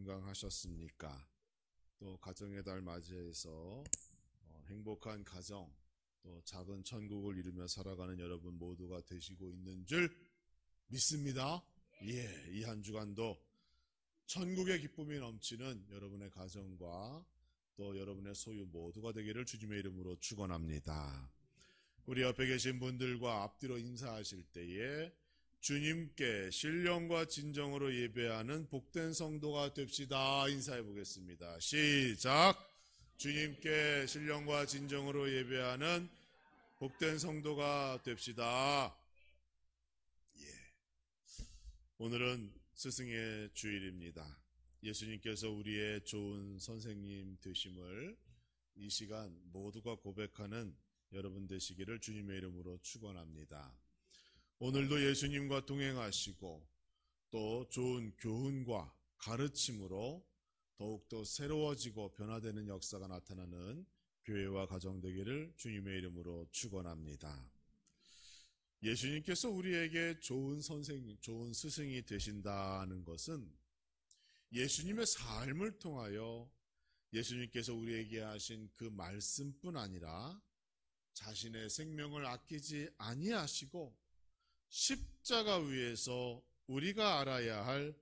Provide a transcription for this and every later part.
건강하셨습니까? 또 가정의 달 맞이해서 행복한 가정, 또 작은 천국을 이루며 살아가는 여러분 모두가 되시고 있는 줄 믿습니다. 예, 이 한 주간도 천국의 기쁨이 넘치는 여러분의 가정과 또 여러분의 소유 모두가 되기를 주님의 이름으로 축원합니다. 우리 옆에 계신 분들과 앞뒤로 인사하실 때에 주님께 신령과 진정으로 예배하는 복된 성도가 됩시다. 인사해 보겠습니다. 시작! 주님께 신령과 진정으로 예배하는 복된 성도가 됩시다. 예. 오늘은 스승의 주일입니다. 예수님께서 우리의 좋은 선생님 되심을 이 시간 모두가 고백하는 여러분 되시기를 주님의 이름으로 축원합니다. 오늘도 예수님과 동행하시고 또 좋은 교훈과 가르침으로 더욱더 새로워지고 변화되는 역사가 나타나는 교회와 가정 되기를 주님의 이름으로 축원합니다. 예수님께서 우리에게 좋은 선생님, 좋은 스승이 되신다는 것은 예수님의 삶을 통하여 예수님께서 우리에게 하신 그 말씀뿐 아니라 자신의 생명을 아끼지 아니하시고 십자가 위에서 우리가 알아야 할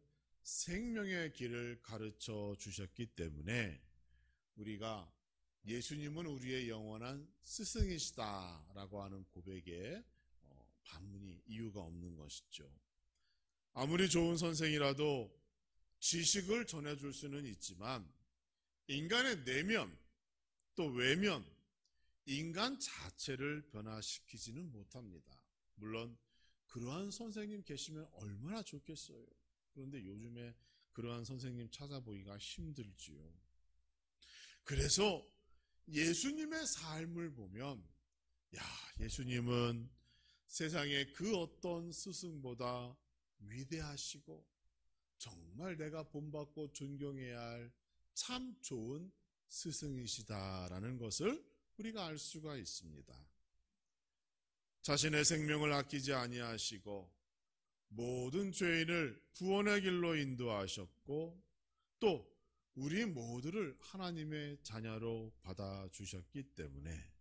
생명의 길을 가르쳐 주셨기 때문에 우리가 예수님은 우리의 영원한 스승이시다라고 하는 고백에 반문이 이유가 없는 것이죠. 아무리 좋은 선생이라도 지식을 전해줄 수는 있지만 인간의 내면 또 외면, 인간 자체를 변화시키지는 못합니다. 물론 그러한 선생님 계시면 얼마나 좋겠어요. 그런데 요즘에 그러한 선생님 찾아보기가 힘들지요. 그래서 예수님의 삶을 보면 예수님은 세상의 그 어떤 스승보다 위대하시고 정말 내가 본받고 존경해야 할 참 좋은 스승이시다라는 것을 우리가 알 수가 있습니다. 자신의 생명을 아끼지 아니하시고 모든 죄인을 구원의 길로 인도하셨고 또 우리 모두를 하나님의 자녀로 받아주셨기 때문에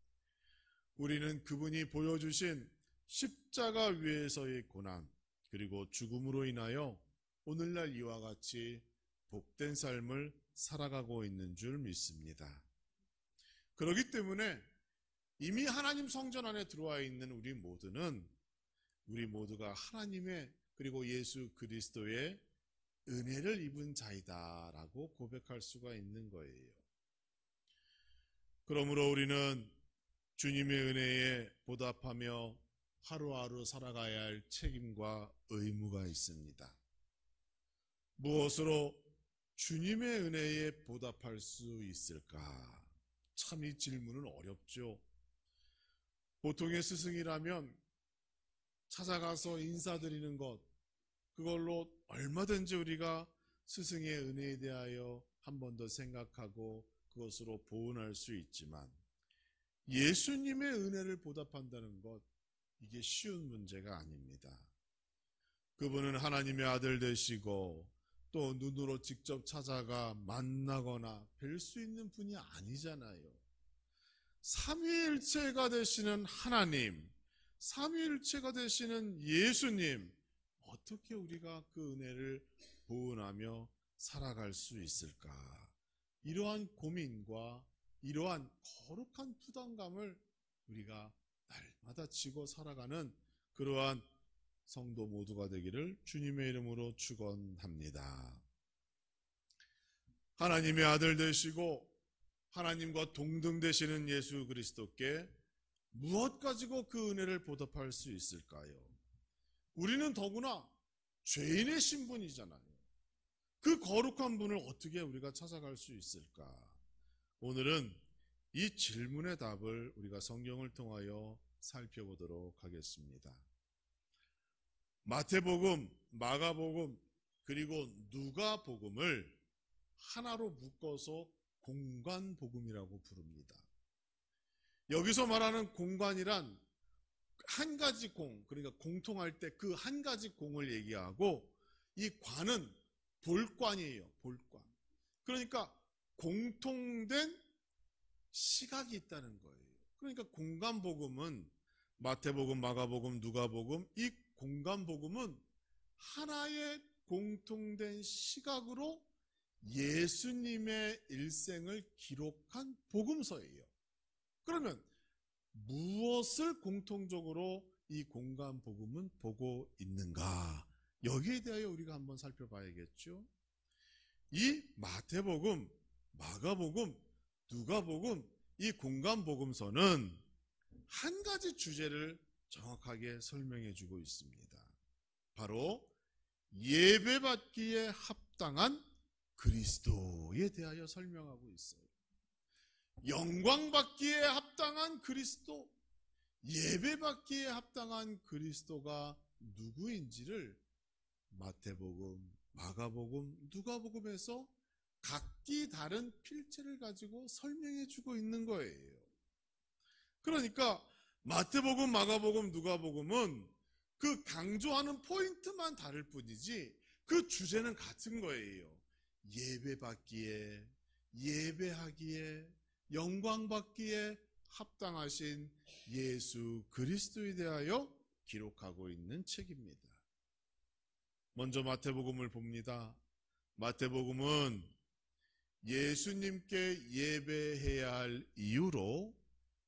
우리는 그분이 보여주신 십자가 위에서의 고난 그리고 죽음으로 인하여 오늘날 이와 같이 복된 삶을 살아가고 있는 줄 믿습니다. 그렇기 때문에 이미 하나님 성전 안에 들어와 있는 우리 모두가 하나님의 그리고 예수 그리스도의 은혜를 입은 자이다라고 고백할 수가 있는 거예요. 그러므로 우리는 주님의 은혜에 보답하며 하루하루 살아가야 할 책임과 의무가 있습니다. 무엇으로 주님의 은혜에 보답할 수 있을까? 참 이 질문은 어렵죠. 보통의 스승이라면 찾아가서 인사드리는 것, 그걸로 얼마든지 우리가 스승의 은혜에 대하여 한 번 더 생각하고 그것으로 보은할 수 있지만 예수님의 은혜를 보답한다는 것, 이게 쉬운 문제가 아닙니다. 그분은 하나님의 아들 되시고 또 눈으로 직접 찾아가 만나거나 뵐 수 있는 분이 아니잖아요. 삼위일체가 되시는 하나님, 삼위일체가 되시는 예수님, 어떻게 우리가 그 은혜를 보은하며 살아갈 수 있을까? 이러한 고민과 이러한 거룩한 부담감을 우리가 날마다 지고 살아가는 그러한 성도 모두가 되기를 주님의 이름으로 축원합니다. 하나님의 아들 되시고 하나님과 동등 되시는 예수 그리스도께 무엇 가지고 그 은혜를 보답할 수 있을까요? 우리는 더구나 죄인의 신분이잖아요. 그 거룩한 분을 어떻게 우리가 찾아갈 수 있을까? 오늘은 이 질문의 답을 우리가 성경을 통하여 살펴보도록 하겠습니다. 마태복음, 마가복음, 그리고 누가복음을 하나로 묶어서 공관복음이라고 부릅니다. 여기서 말하는 공관이란 한 가지 공, 그러니까 공통할 때 그 한 가지 공을 얘기하고 이 관은 볼관이에요. 볼관. 그러니까 공통된 시각이 있다는 거예요. 그러니까 공간복음은 마태복음, 마가복음, 누가복음, 이 공간복음은 하나의 공통된 시각으로 예수님의 일생을 기록한 복음서예요. 그러면 무엇을 공통적으로 이 공간복음은 보고 있는가? 여기에 대하여 우리가 한번 살펴봐야겠죠. 이 마태복음, 마가복음, 누가복음, 이 공간복음서는 한 가지 주제를 정확하게 설명해 주고 있습니다. 바로 예배받기에 합당한 그리스도에 대하여 설명하고 있어요. 영광받기에 합당한 그리스도, 예배받기에 합당한 그리스도가 누구인지를 마태복음, 마가복음, 누가복음에서 각기 다른 필체를 가지고 설명해 주고 있는 거예요. 그러니까 마태복음, 마가복음, 누가복음은 그 강조하는 포인트만 다를 뿐이지 그 주제는 같은 거예요. 예배받기에, 예배하기에, 영광받기에 합당하신 예수 그리스도에 대하여 기록하고 있는 책입니다. 먼저 마태복음을 봅니다. 마태복음은 예수님께 예배해야 할 이유로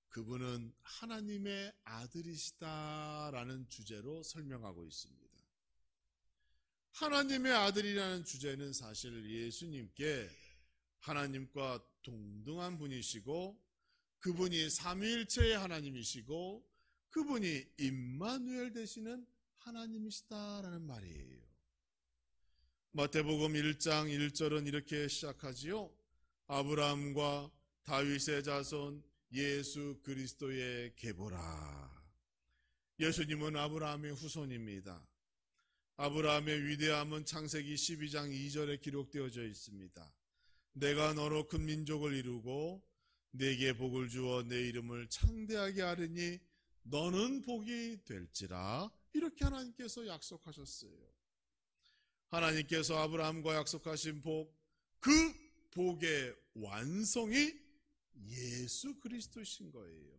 그분은 하나님의 아들이시다라는 주제로 설명하고 있습니다. 하나님의 아들이라는 주제는 사실 예수님께 하나님과 동등한 분이시고 그분이 삼위일체의 하나님이시고 그분이 임마누엘 되시는 하나님이시다라는 말이에요. 마태복음 1장 1절은 이렇게 시작하지요. 아브라함과 다윗의 자손 예수 그리스도의 계보라. 예수님은 아브라함의 후손입니다. 아브라함의 위대함은 창세기 12장 2절에 기록되어져 있습니다. 내가 너로 큰 민족을 이루고 네게 복을 주어 내 이름을 창대하게 하리니 너는 복이 될지라. 이렇게 하나님께서 약속하셨어요. 하나님께서 아브라함과 약속하신 복, 그 복의 완성이 예수 그리스도신 거예요.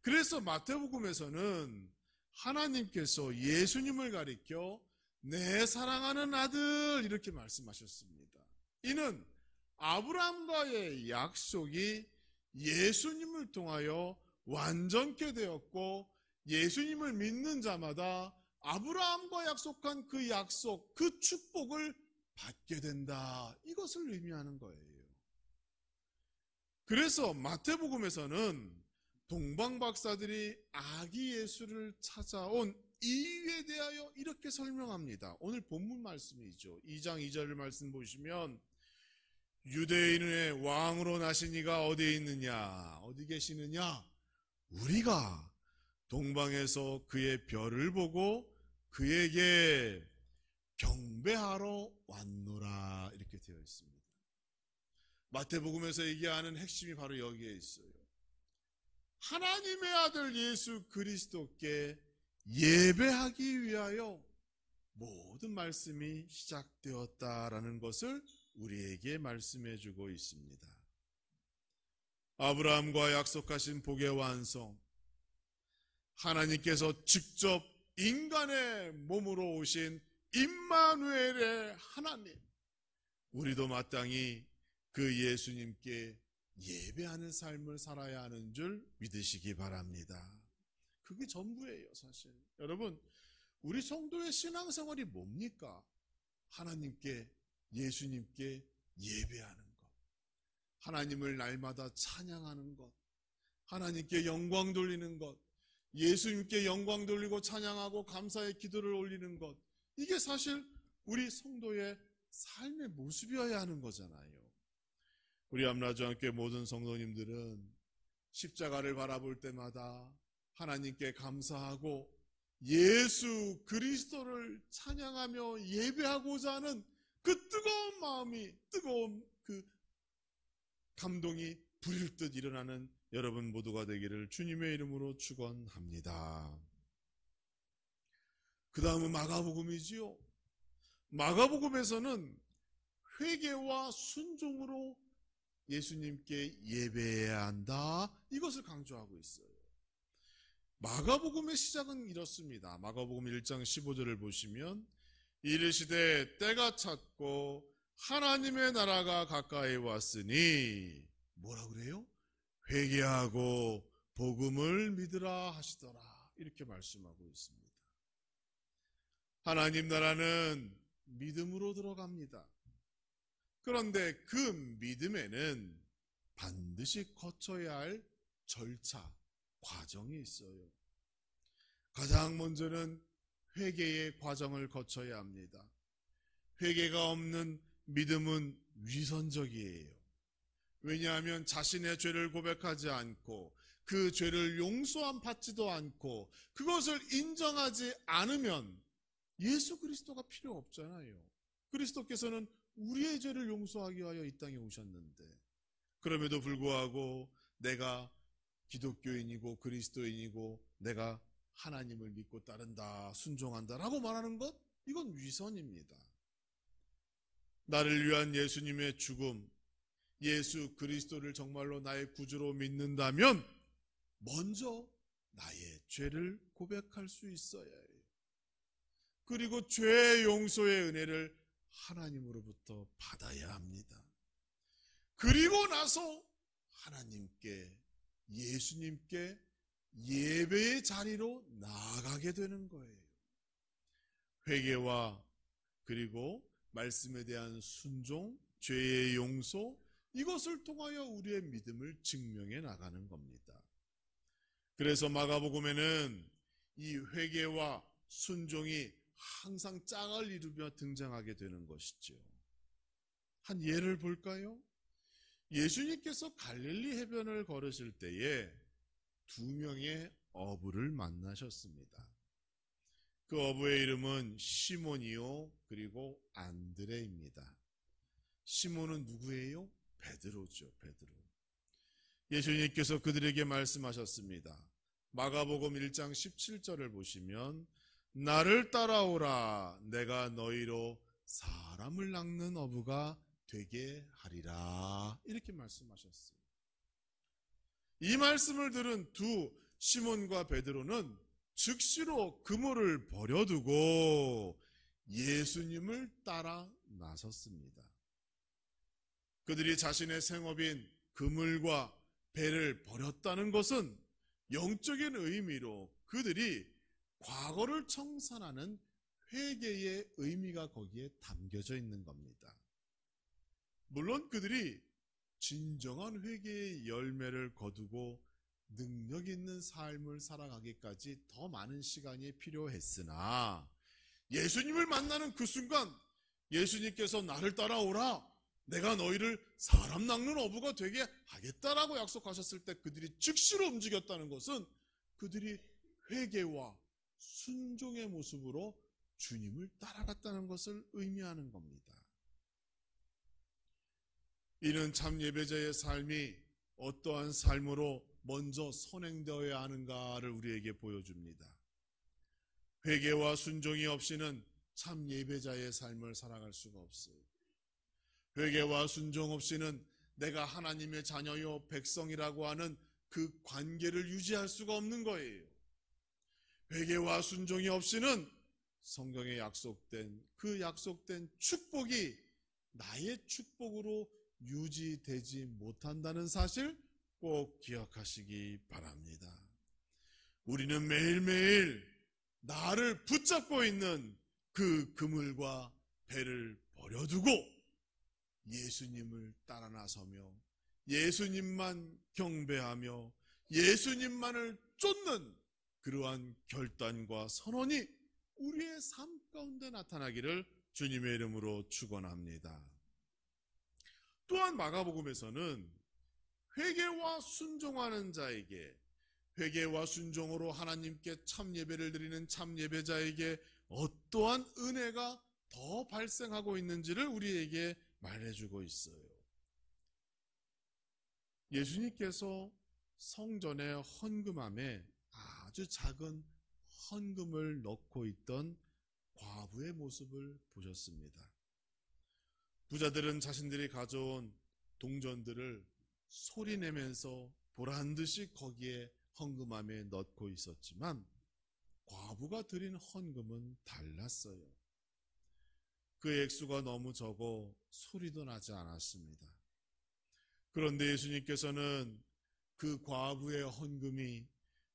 그래서 마태복음에서는 하나님께서 예수님을 가리켜 내 사랑하는 아들 이렇게 말씀하셨습니다. 이는 아브라함과의 약속이 예수님을 통하여 완전케 되었고 예수님을 믿는 자마다 아브라함과 약속한 그 약속, 그 축복을 받게 된다. 이것을 의미하는 거예요. 그래서 마태복음에서는 동방박사들이 아기 예수를 찾아온 이유에 대하여 이렇게 설명합니다. 오늘 본문 말씀이죠. 2장 2절 말씀 보시면 유대인의 왕으로 나신 이가 어디에 있느냐? 어디 계시느냐? 우리가 동방에서 그의 별을 보고 그에게 경배하러 왔노라. 이렇게 되어 있습니다. 마태복음에서 얘기하는 핵심이 바로 여기에 있어요. 하나님의 아들 예수 그리스도께 예배하기 위하여 모든 말씀이 시작되었다라는 것을 우리에게 말씀해 주고 있습니다. 아브라함과 약속하신 복의 완성, 하나님께서 직접 인간의 몸으로 오신 임마누엘의 하나님, 우리도 마땅히 그 예수님께 예배하는 삶을 살아야 하는 줄 믿으시기 바랍니다. 그게 전부예요, 사실. 여러분, 우리 성도의 신앙생활이 뭡니까? 하나님께, 예수님께 예배하는 것, 하나님을 날마다 찬양하는 것, 하나님께 영광 돌리는 것, 예수님께 영광 돌리고 찬양하고 감사의 기도를 올리는 것, 이게 사실 우리 성도의 삶의 모습이어야 하는 거잖아요. 우리 암라중학교 모든 성도님들은 십자가를 바라볼 때마다 하나님께 감사하고 예수 그리스도를 찬양하며 예배하고자 하는 그 뜨거운 마음이, 뜨거운 그 감동이 불일 듯 일어나는 여러분 모두가 되기를 주님의 이름으로 축원합니다. 그 다음은 마가복음이지요. 마가복음에서는 회개와 순종으로 예수님께 예배해야 한다. 이것을 강조하고 있어요. 마가복음의 시작은 이렇습니다. 마가복음 1장 15절을 보시면 이르시되 때가 찼고 하나님의 나라가 가까이 왔으니 뭐라 그래요? 회개하고 복음을 믿으라 하시더라. 이렇게 말씀하고 있습니다. 하나님 나라는 믿음으로 들어갑니다. 그런데 그 믿음에는 반드시 거쳐야 할 절차, 과정이 있어요. 가장 먼저는 회개의 과정을 거쳐야 합니다. 회개가 없는 믿음은 위선적이에요. 왜냐하면 자신의 죄를 고백하지 않고 그 죄를 용서함 받지도 않고 그것을 인정하지 않으면 예수 그리스도가 필요 없잖아요. 그리스도께서는 우리의 죄를 용서하기 위하여 이 땅에 오셨는데 그럼에도 불구하고 내가 기독교인이고 그리스도인이고 내가 하나님을 믿고 따른다, 순종한다라고 말하는 것, 이건 위선입니다. 나를 위한 예수님의 죽음, 예수 그리스도를 정말로 나의 구주로 믿는다면 먼저 나의 죄를 고백할 수 있어야 해요. 그리고 죄 용서의 은혜를 하나님으로부터 받아야 합니다. 그리고 나서 하나님께, 예수님께 예배의 자리로 나아가게 되는 거예요. 회개와 그리고 말씀에 대한 순종, 죄의 용서, 이것을 통하여 우리의 믿음을 증명해 나가는 겁니다. 그래서 마가복음에는 이 회개와 순종이 항상 짝을 이루며 등장하게 되는 것이죠. 한 예를 볼까요? 예수님께서 갈릴리 해변을 걸으실 때에 두 명의 어부를 만나셨습니다. 그 어부의 이름은 시몬이요 그리고 안드레입니다. 시몬은 누구예요? 베드로죠. 베드로. 예수님께서 그들에게 말씀하셨습니다. 마가복음 1장 17절을 보시면 나를 따라오라 내가 너희로 사람을 낚는 어부가 되게 하리라 이렇게 말씀하셨어요. 이 말씀을 들은 두 시몬과 베드로는 즉시로 그물을 버려두고 예수님을 따라 나섰습니다. 그들이 자신의 생업인 그물과 배를 버렸다는 것은 영적인 의미로 그들이 과거를 청산하는 회개의 의미가 거기에 담겨져 있는 겁니다. 물론 그들이 진정한 회개의 열매를 거두고 능력 있는 삶을 살아가기까지 더 많은 시간이 필요했으나 예수님을 만나는 그 순간 예수님께서 나를 따라오라 내가 너희를 사람 낚는 어부가 되게 하겠다라고 약속하셨을 때 그들이 즉시로 움직였다는 것은 그들이 회개와 순종의 모습으로 주님을 따라갔다는 것을 의미하는 겁니다. 이는 참 예배자의 삶이 어떠한 삶으로 먼저 선행되어야 하는가를 우리에게 보여줍니다. 회개와 순종이 없이는 참 예배자의 삶을 살아갈 수가 없어요. 회개와 순종 없이는 내가 하나님의 자녀요 백성이라고 하는 그 관계를 유지할 수가 없는 거예요. 회개와 순종이 없이는 성경에 약속된 그 약속된 축복이 나의 축복으로 유지되지 못한다는 사실 꼭 기억하시기 바랍니다. 우리는 매일매일 나를 붙잡고 있는 그 그물과 배를 버려두고 예수님을 따라 나서며 예수님만 경배하며 예수님만을 쫓는 그러한 결단과 선언이 우리의 삶 가운데 나타나기를 주님의 이름으로 축원합니다. 또한 마가복음에서는 회개와 순종하는 자에게 회개와 순종으로 하나님께 참 예배를 드리는 참 예배자에게 어떠한 은혜가 더 발생하고 있는지를 우리에게 말해주고 있어요. 예수님께서 성전의 헌금함에 아주 작은 헌금을 넣고 있던 과부의 모습을 보셨습니다. 부자들은 자신들이 가져온 동전들을 소리내면서 보란듯이 거기에 헌금함에 넣고 있었지만 과부가 드린 헌금은 달랐어요. 그 액수가 너무 적어 소리도 나지 않았습니다. 그런데 예수님께서는 그 과부의 헌금이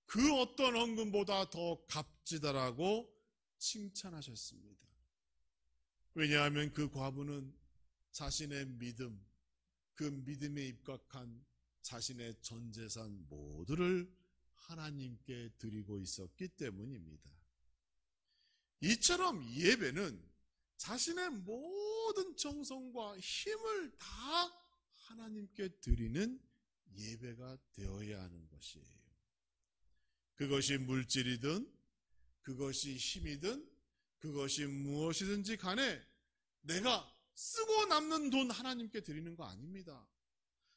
그 어떤 헌금보다 더 값지다라고 칭찬하셨습니다. 왜냐하면 그 과부는 자신의 믿음, 그 믿음에 입각한 자신의 전 재산 모두를 하나님께 드리고 있었기 때문입니다. 이처럼 예배는 자신의 모든 정성과 힘을 다 하나님께 드리는 예배가 되어야 하는 것이에요. 그것이 물질이든 그것이 힘이든 그것이 무엇이든지 간에 내가 쓰고 남는 돈 하나님께 드리는 거 아닙니다.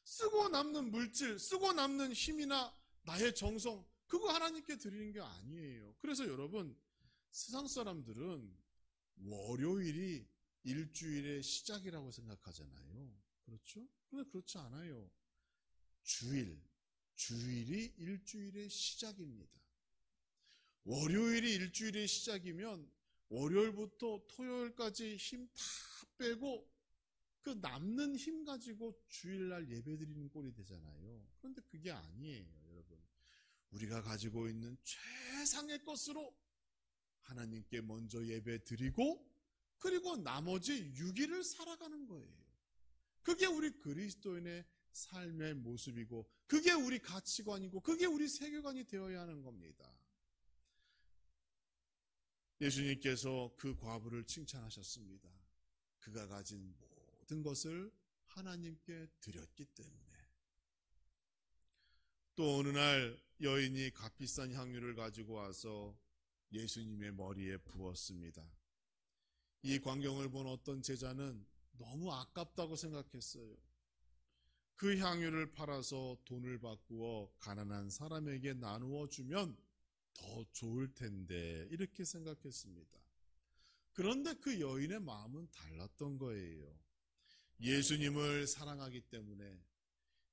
쓰고 남는 물질, 쓰고 남는 힘이나 나의 정성, 그거 하나님께 드리는 게 아니에요. 그래서 여러분, 세상 사람들은 월요일이 일주일의 시작이라고 생각하잖아요. 그렇죠? 그런데 그렇지 않아요. 주일이 일주일의 시작입니다. 월요일이 일주일의 시작이면 월요일부터 토요일까지 힘 다 빼고 그 남는 힘 가지고 주일날 예배드리는 꼴이 되잖아요. 그런데 그게 아니에요, 여러분. 우리가 가지고 있는 최상의 것으로 하나님께 먼저 예배드리고 그리고 나머지 6일을 살아가는 거예요. 그게 우리 그리스도인의 삶의 모습이고 그게 우리 가치관이고 그게 우리 세계관이 되어야 하는 겁니다. 예수님께서 그 과부를 칭찬하셨습니다. 그가 가진 모든 것을 하나님께 드렸기 때문에. 또 어느 날 여인이 값비싼 향유를 가지고 와서 예수님의 머리에 부었습니다. 이 광경을 본 어떤 제자는 너무 아깝다고 생각했어요. 그 향유를 팔아서 돈을 바꾸어 가난한 사람에게 나누어 주면 더 좋을 텐데 이렇게 생각했습니다. 그런데 그 여인의 마음은 달랐던 거예요. 예수님을 사랑하기 때문에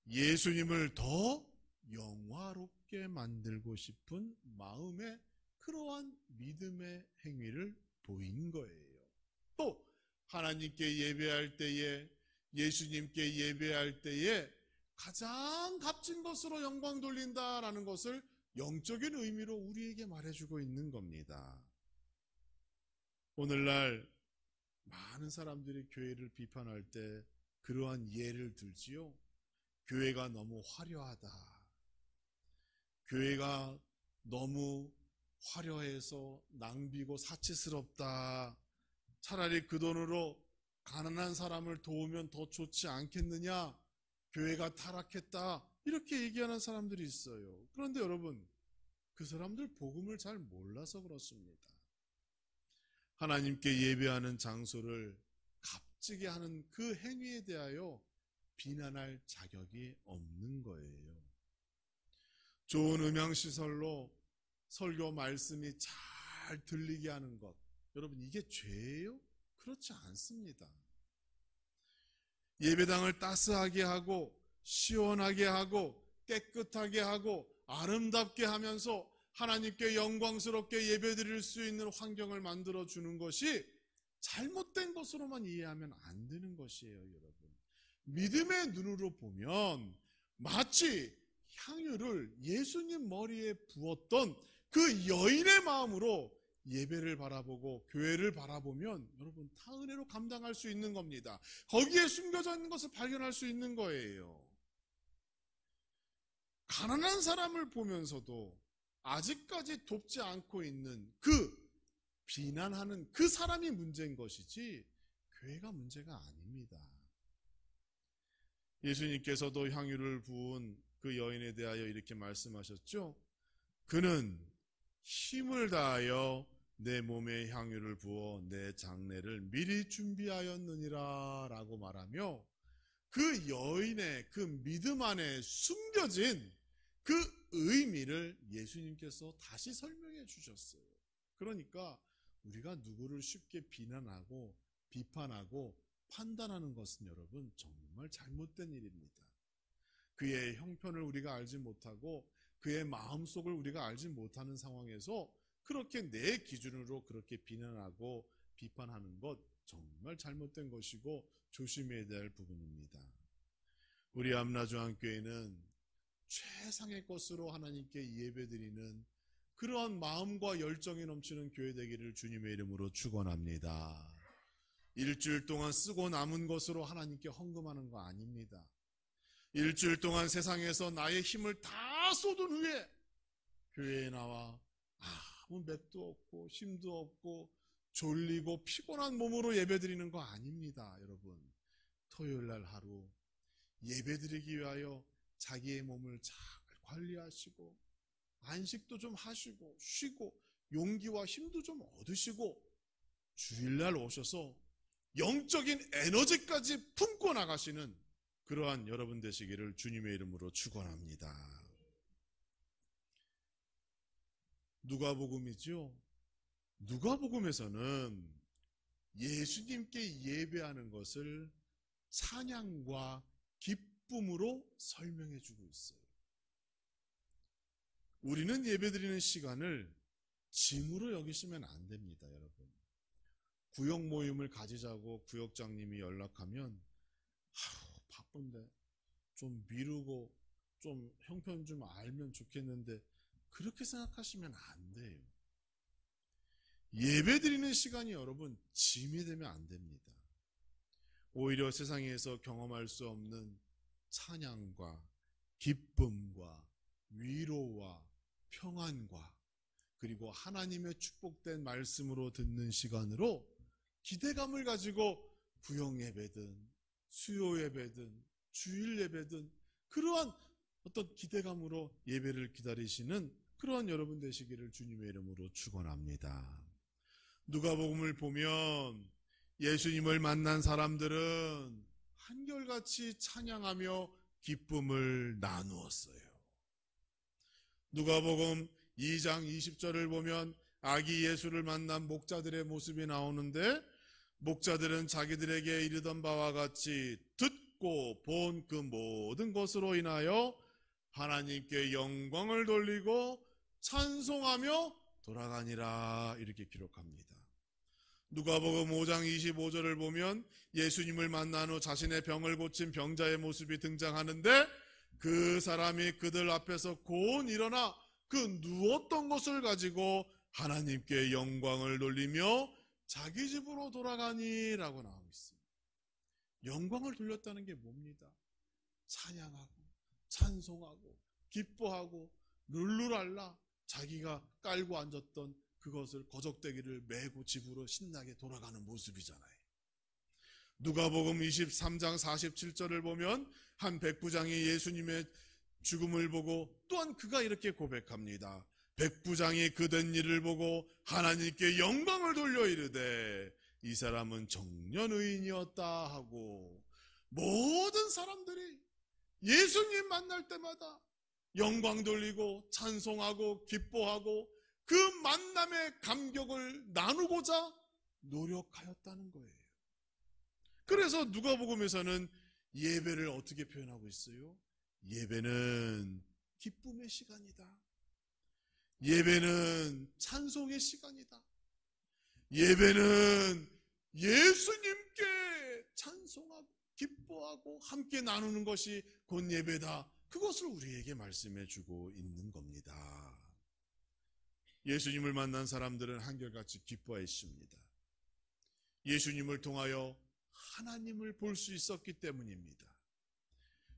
예수님을 더 영화롭게 만들고 싶은 마음의 그러한 믿음의 행위를 보인 거예요. 또 하나님께 예배할 때에 예수님께 예배할 때에 가장 값진 것으로 영광 돌린다라는 것을 영적인 의미로 우리에게 말해주고 있는 겁니다. 오늘날 많은 사람들이 교회를 비판할 때 그러한 예를 들지요. 교회가 너무 화려하다. 교회가 너무 화려해서 낭비고 사치스럽다. 차라리 그 돈으로 가난한 사람을 도우면 더 좋지 않겠느냐. 교회가 타락했다. 이렇게 얘기하는 사람들이 있어요. 그런데 여러분, 그 사람들 복음을 잘 몰라서 그렇습니다. 하나님께 예배하는 장소를 값지게 하는 그 행위에 대하여 비난할 자격이 없는 거예요. 좋은 음향시설로 설교 말씀이 잘 들리게 하는 것, 여러분 이게 죄예요? 그렇지 않습니다. 예배당을 따스하게 하고 시원하게 하고 깨끗하게 하고 아름답게 하면서 하나님께 영광스럽게 예배드릴 수 있는 환경을 만들어주는 것이 잘못된 것으로만 이해하면 안 되는 것이에요, 여러분. 믿음의 눈으로 보면 마치 향유를 예수님 머리에 부었던 그 여인의 마음으로 예배를 바라보고 교회를 바라보면 여러분 다 은혜로 감당할 수 있는 겁니다. 거기에 숨겨져 있는 것을 발견할 수 있는 거예요. 가난한 사람을 보면서도 아직까지 돕지 않고 있는 그 비난하는 그 사람이 문제인 것이지 교회가 문제가 아닙니다. 예수님께서도 향유를 부은 그 여인에 대하여 이렇게 말씀하셨죠. 그는 힘을 다하여 내 몸에 향유를 부어 내 장례를 미리 준비하였느니라 라고 말하며 그 여인의 그 믿음 안에 숨겨진 그 의미를 예수님께서 다시 설명해 주셨어요. 그러니까 우리가 누구를 쉽게 비난하고 비판하고 판단하는 것은 여러분 정말 잘못된 일입니다. 그의 형편을 우리가 알지 못하고 그의 마음속을 우리가 알지 못하는 상황에서 그렇게 내 기준으로 그렇게 비난하고 비판하는 것 정말 잘못된 것이고 조심해야 될 부분입니다. 우리 암라중앙교회는 최상의 것으로 하나님께 예배드리는 그러한 마음과 열정이 넘치는 교회 되기를 주님의 이름으로 축원합니다. 일주일 동안 쓰고 남은 것으로 하나님께 헌금하는 거 아닙니다. 일주일 동안 세상에서 나의 힘을 다 쏟은 후에 교회에 나와 아무 맥도 없고 힘도 없고 졸리고 피곤한 몸으로 예배드리는 거 아닙니다. 여러분, 토요일날 하루 예배드리기 위하여 자기의 몸을 잘 관리하시고 안식도 좀 하시고 쉬고 용기와 힘도 좀 얻으시고 주일날 오셔서 영적인 에너지까지 품고 나가시는 그러한 여러분 되시기를 주님의 이름으로 축원합니다. 누가복음이죠. 누가복음에서는 예수님께 예배하는 것을 찬양과 기쁨으로 설명해 주고 있어요. 우리는 예배드리는 시간을 짐으로 여기시면 안 됩니다, 여러분. 구역 모임을 가지자고 구역장님이 연락하면 바쁜데 좀 미루고 좀 형편 좀 알면 좋겠는데 그렇게 생각하시면 안 돼요. 예배드리는 시간이 여러분 짐이 되면 안 됩니다. 오히려 세상에서 경험할 수 없는 찬양과 기쁨과 위로와 평안과 그리고 하나님의 축복된 말씀으로 듣는 시간으로 기대감을 가지고 구역 예배든 수요 예배든 주일 예배든 그러한 어떤 기대감으로 예배를 기다리시는 그러한 여러분 되시기를 주님의 이름으로 축원합니다. 누가복음을 보면 예수님을 만난 사람들은 한결같이 찬양하며 기쁨을 나누었어요. 누가복음 2장 20절을 보면 아기 예수를 만난 목자들의 모습이 나오는데 목자들은 자기들에게 이르던 바와 같이 듣고 본 그 모든 것으로 인하여 하나님께 영광을 돌리고 찬송하며 돌아가니라 이렇게 기록합니다. 누가복음 5장 25절을 보면 예수님을 만난 후 자신의 병을 고친 병자의 모습이 등장하는데 그 사람이 그들 앞에서 곧 일어나 그 누웠던 것을 가지고 하나님께 영광을 돌리며 자기 집으로 돌아가니라고 나오고 있습니다. 영광을 돌렸다는 게 뭡니다? 찬양하고 찬송하고 기뻐하고 룰루랄라 자기가 깔고 앉았던 그것을 거적대기를 메고 집으로 신나게 돌아가는 모습이잖아요. 누가복음 23장 47절을 보면 한 백부장이 예수님의 죽음을 보고 또한 그가 이렇게 고백합니다. 백부장이 그된 일을 보고 하나님께 영광을 돌려 이르되 이 사람은 정녕 의인이었다 하고 모든 사람들이 예수님 만날 때마다 영광 돌리고 찬송하고 기뻐하고 그 만남의 감격을 나누고자 노력하였다는 거예요. 그래서 누가복음에서는 예배를 어떻게 표현하고 있어요? 예배는 기쁨의 시간이다. 예배는 찬송의 시간이다. 예배는 예수님께 찬송하고 기뻐하고 함께 나누는 것이 곧 예배다. 그것을 우리에게 말씀해 주고 있는 겁니다. 예수님을 만난 사람들은 한결같이 기뻐했습니다. 예수님을 통하여 하나님을 볼 수 있었기 때문입니다.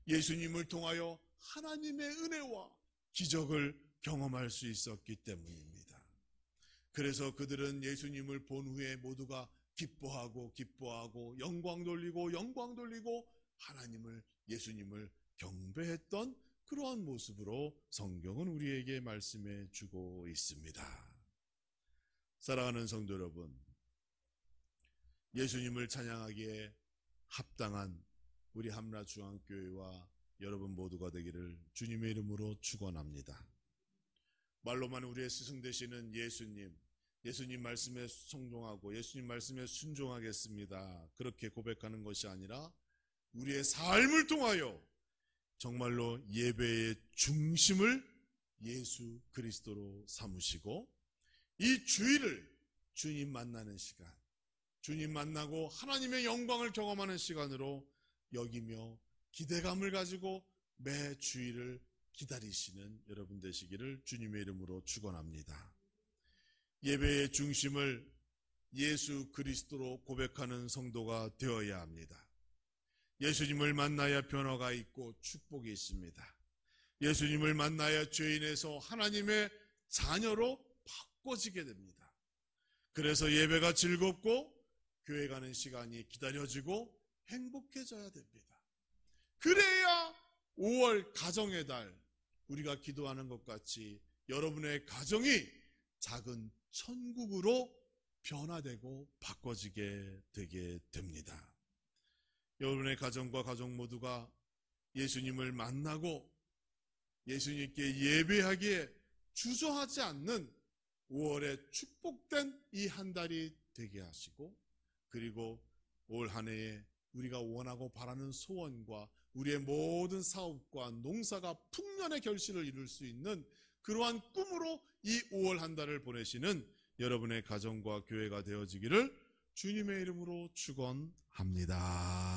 예수님을 통하여 하나님의 은혜와 기적을 경험할 수 있었기 때문입니다. 그래서 그들은 예수님을 본 후에 모두가 기뻐하고 영광 돌리고 하나님을 예수님을 경배했던 그러한 모습으로 성경은 우리에게 말씀해 주고 있습니다. 사랑하는 성도 여러분, 예수님을 찬양하기에 합당한 우리 함라중앙교회와 여러분 모두가 되기를 주님의 이름으로 축원합니다. 말로만 우리의 스승 되시는 예수님, 예수님 말씀에 순종하고 예수님 말씀에 순종하겠습니다. 그렇게 고백하는 것이 아니라 우리의 삶을 통하여 정말로 예배의 중심을 예수 그리스도로 삼으시고 이 주일을 주님 만나는 시간, 주님 만나고 하나님의 영광을 경험하는 시간으로 여기며 기대감을 가지고 매 주일을 기다리시는 여러분 되시기를 주님의 이름으로 축원합니다. 예배의 중심을 예수 그리스도로 고백하는 성도가 되어야 합니다. 예수님을 만나야 변화가 있고 축복이 있습니다. 예수님을 만나야 죄인에서 하나님의 자녀로 바꿔지게 됩니다. 그래서 예배가 즐겁고 교회 가는 시간이 기다려지고 행복해져야 됩니다. 그래야 5월 가정의 달 우리가 기도하는 것 같이 여러분의 가정이 작은 천국으로 변화되고 바꿔지게 되게 됩니다. 여러분의 가정과 가족 모두가 예수님을 만나고 예수님께 예배하기에 주저하지 않는 5월의 축복된 이 한 달이 되게 하시고 그리고 올 한 해에 우리가 원하고 바라는 소원과 우리의 모든 사업과 농사가 풍년의 결실을 이룰 수 있는 그러한 꿈으로 이 5월 한 달을 보내시는 여러분의 가정과 교회가 되어지기를 주님의 이름으로 축원합니다.